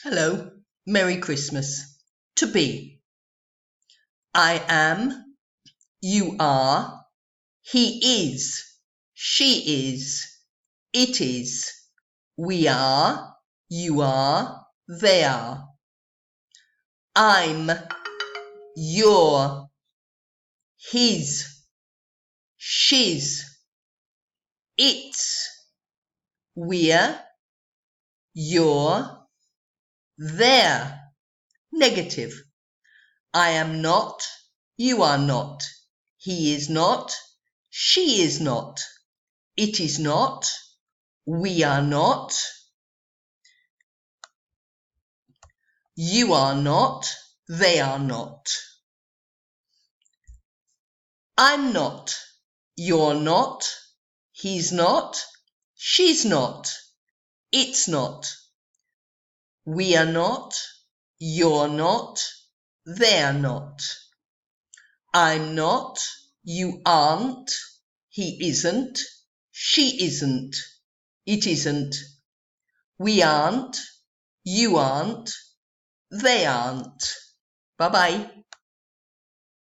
Hello, Merry Christmas. To be. I am, you are, he is, she is, it is, we are, you are, they are. I'm, you're, his, she's, it's, we're, you're, they're. Negative. I am not, you are not, he is not, she is not, it is not, we are not, you are not, they are not. I'm not, you're not, he's not, she's not, it's not, we are not, you're not, they're not. I'm not, you aren't, he isn't, she isn't, it isn't, we aren't, you aren't, they aren't. Bye-bye.